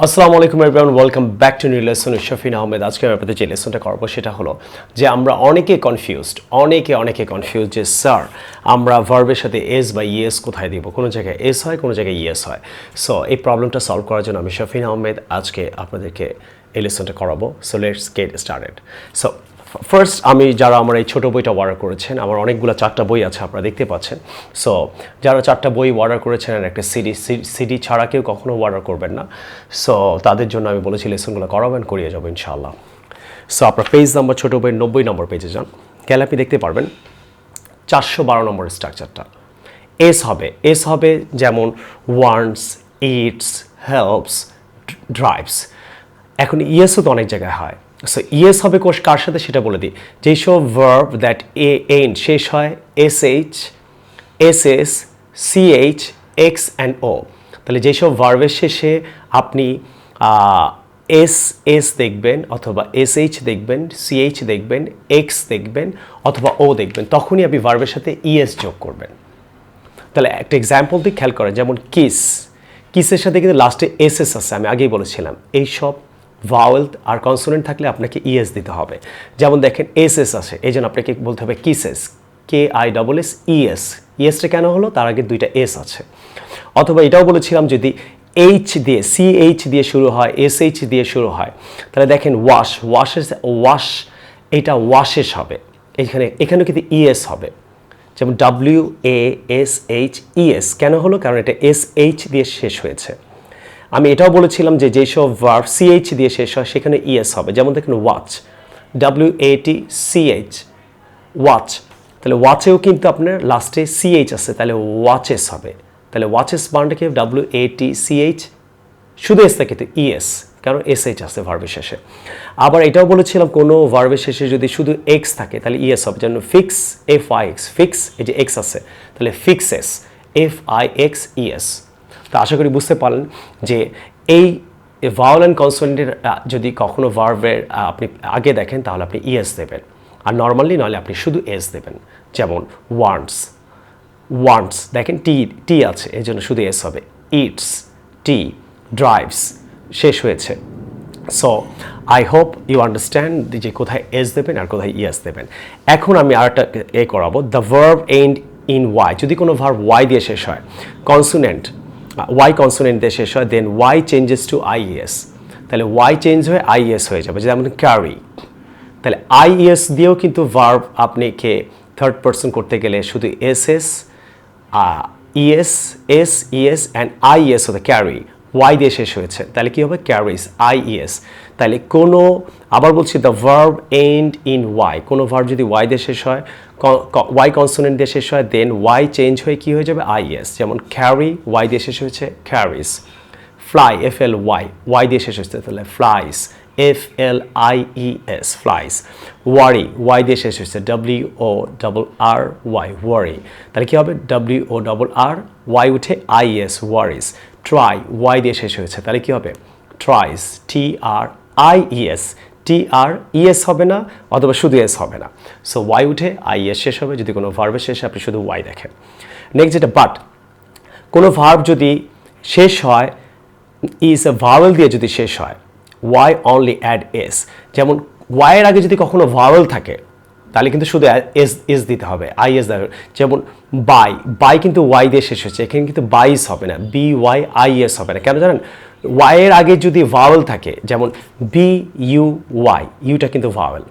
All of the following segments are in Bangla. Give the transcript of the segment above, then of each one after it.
আসসালামু আলাইকুম everyone, welcome back to new lesson with Shafin Ahmed. আজকে আমি আপনাদের যে লেসনটা করবো সেটা হলো যে আমরা অনেকে কনফিউজড যে স্যার আমরা ভার্বের সাথে এস বা ইএস কোথায় দিব, কোনো জায়গায় এস হয় কোনো জায়গায় ইএস হয়। সো এই প্রবলেমটা সলভ করার জন্য আমি শফিন আহমেদ আজকে আপনাদেরকে এই লেসনটা করাবো। So let's get started. So first আমি যারা আমার এই ছোটো বইটা অর্ডার করেছেন, আমার অনেকগুলো 4টা বই আছে আপনারা দেখতে পাচ্ছেন। সো যারা 4টা বই অর্ডার করেছেন আর একটা সিডি ছাড়া কেউ কখনো অর্ডার করবেন না। সো তাদের জন্য আমি বলেছি লেসনগুলো করাবেন, করিয়ে যাবো ইনশাআল্লাহ। সো আপনার পেজ নাম্বার ছোটো বইয়ের 90 নম্বর পেজে যান, গেলে আপনি দেখতে পারবেন 412 নম্বর স্ট্রাকচারটা এস হবে যেমন ওয়ান্টস, ইটস, হেল্পস, ড্রাইভস। এখন ইএসও তো অনেক জায়গায় হয়। সো ইএস হবে কার সাথে সেটা বলে দিই। যেসব ভার্ব দ্যাট এন্ড শেষ হয় SH, SS, CH, X and O. তাহলে যেসব ভার্বের শেষে আপনি এস দেখবেন অথবা এসএইচ দেখবেন, সিএইচ দেখবেন, এক্স দেখবেন অথবা ও দেখবেন, তখনই আপনি ভার্বের সাথে ইএস যোগ করবেন। তাহলে একটা এক্সাম্পল দিয়ে খেয়াল করেন, যেমন কিসের সাথে কিন্তু লাস্টে এসএস আছে, আমি আগেই বলেছিলাম। এইসব ভাওয়েল আর কনসোনেন্ট থাকলে আপনাকে ইএস দিতে হবে। যেমন দেখেন এসএস আছে, এই জন্য আপনাকে বলতে হবে কিসেস, KISS ইএস। ইএসটা কেন হলো, তার আগে 2টা এস আছে। অথবা এটাও বলেছিলাম যদি এইচ দিয়ে, সিএইচ দিয়ে শুরু হয়, এসএইচ দিয়ে শুরু হয়, তাহলে দেখেন ওয়াশ, এটা ওয়াশেস হবে। এখানেও কিন্তু ইএস হবে, যেমন WASHES। কেন হলো, কারণ এটা SH দিয়ে শেষ হয়েছে। আমি এটাও বলেছিলাম যে যেসব ভার্ব CH দিয়ে শেষ হয় সেখানে ইএস হবে। যেমন দেখেন ওয়াচ, WATCH, ওয়াচ। তাহলে ওয়াচেও কিন্তু আপনার লাস্টে CH আছে, তাহলে ওয়াচেস হবে। তাহলে ওয়াচেস বানানটাকে WATCH, শুধু এস থাকে তো ইএস, কারণ SH আছে ভার্বের শেষে। আবার এটাও বলেছিলাম কোনো ভার্বের শেষে যদি শুধু এক্স থাকে তাহলে ইএস হবে। যেমন ফিক্স, FIX, ফিক্স, এই যে এক্স আছে তাহলে ফিক্সেস, FIXES। তো আশা করি বুঝতে পারলেন যে এই ভাওয়েল অ্যান্ড কনসোনেন্টের যদি কখনো ভার্বের আপনি আগে দেখেন তাহলে আপনি ইএস দেবেন, আর নর্মালি নইলে আপনি শুধু এস দেবেন। যেমন ওয়ান্টস দেখেন টি আছে, এই জন্য শুধু এস হবে। ইটস, টি, ড্রাইভস, শেষ হয়েছে। So I hope you understand যে কোথায় এস দেবেন আর কোথায় ইএস দেবেন। এখন আমি আরেকটা করাবো, the verb end in Y. যদি কোনো ভার্ব ওয়াই দিয়ে শেষ হয়, কনসোনেন্ট ওয়াই কনসোনেন্ট দিয়ে শেষ হয়, দেন ওয়াই চেঞ্জেস টু IES। তাহলে ওয়াই চেঞ্জ হয়ে IES হয়ে যাবে, যেমন ক্যারি। তাহলে IES দিয়েও কিন্তু ভার্ব আপনাকে থার্ড পারসন করতে গেলে শুধু SS, ES, SES and IES হতে ক্যারি। ওয়াই দিয়ে শেষ হয়েছে তাহলে কী হবে, ক্যারিজ, IES। তাহলে কোনো, আবার বলছি, the verb end in Y, কোনো ভার্ব যদি ওয়াই দিয়ে শেষ হয়, ওয়াই কনসোনেন্ট দিয়ে শেষ হয়, দেন ওয়াই চেঞ্জ হয়ে কী হয়ে যাবে, IES। যেমন ক্যারি, ওয়াই দিয়ে শেষ হয়েছে, ক্যারিজ। ফ্লাই, FLY, ওয়াই দিয়ে শেষ হচ্ছে তাহলে ফ্লাইস, FLIES, ফ্লাইস। ওয়ারি, ওয়াই দিয়ে শেষ হচ্ছে, WORRY, ওয়ারি। তাহলে কী হবে, WORRY উঠে IES, ওয়ারিস। ট্রাই, ওয়াই দিয়ে শেষ হয়েছে তাহলে কী হবে, ট্রাইস, TRIES। TRES হবে না, অথবা শুধু এস হবে না। সো ওয়াই উঠে IES শেষ হবে যদি কোনো ভার্বের শেষে আপনি শুধু ওয়াই দেখেন। নেক্সট যেটা বাট, কোনো ভার্ব যদি শেষ হয় ইজ এ ভাওয়েল দিয়ে যদি শেষ হয়, ওয়াই অনলি অ্যাড এস। যেমন ওয়াইয়ের আগে যদি কখনো ভাওয়েল থাকে তাহলে কিন্তু শুধু এস দিতে হবে, IES দেবে। যেমন বাই কিন্তু ওয়াই দিয়ে শেষ হচ্ছে, এখানে কিন্তু বাইস হবে না, BYIES হবে না। কেন জানেন, ওয়াইয়ের আগে যদি ভাওয়েল থাকে, যেমন BUY, ইউটা কিন্তু ভাওয়েল।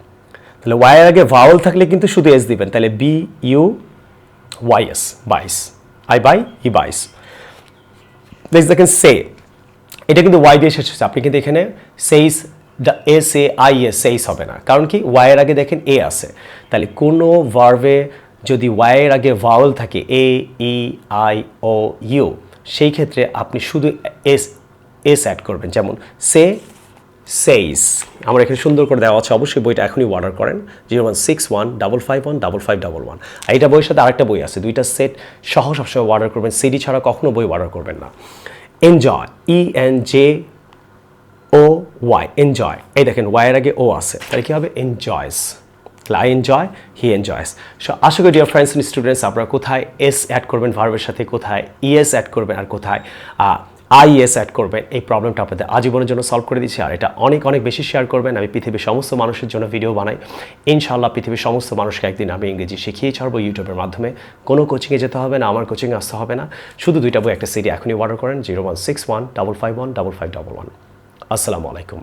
তাহলে ওয়াইয়ের আগে ভাওয়েল থাকলে কিন্তু শুধু এস দিবেন, তাহলে BUYS, বাইস। আই বাই, হি বাইস। দেখেন সে, এটা কিন্তু ওয়াই দিয়ে শেষ হচ্ছে, আপনি কিন্তু এখানে সেইস, SAIS, সেইস হবে না, কারণ কি ওয়াইয়ের আগে দেখেন এ আছে। তাহলে কোনো ভার্বে যদি ওয়াইয়ের আগে ভাওয়েল থাকে AEIOU, সেই ক্ষেত্রে আপনি শুধু এস অ্যাড করবেন। যেমন সেইস, আমার এখানে সুন্দর করে দেওয়া আছে, অবশ্যই বইটা এখনই অর্ডার করেন, 01615515511। আর এটা বইয়ের সাথে আরেকটা বই আছে, 2টা সেট সহ সবসময় অর্ডার করবেন, সিডি ছাড়া কখনো বই অর্ডার করবেন না। Enjoy, ENJOY, enjoy. এই দেখেন ওয়াইয়ের আগে ও আছে, তাহলে কী হবে, enjoys. I enjoy, he enjoys. So আশা করি ডিয়ার ফ্রেন্ডস এন্ড স্টুডেন্টস আপনারা কোথায় এস অ্যাড করবেন ভার্বের সাথে, কোথায় ইএস অ্যাড করবেন আর কোথায় আইএস অ্যাড করবেন, এই প্রবলেমটা আপনাদের আজীবনের জন্য সলভ করে দিচ্ছি। আর এটা অনেক অনেক বেশি শেয়ার করবেন। আমি পৃথিবীর সমস্ত মানুষের জন্য ভিডিও বানাই, ইনশাআল্লাহ পৃথিবীর সমস্ত মানুষকে একদিন আমি ইংরেজি শিখিয়ে ছাড়বো ইউটিউবের মাধ্যমে। কোনো কোচিংয়ে যেতে হবে না, আমার কোচিংয়ে আসতে হবে না। শুধু 2টা বই একটা সিডি এখনই অর্ডার করেন 0161 551 5511। আসসালামু আলাইকুম।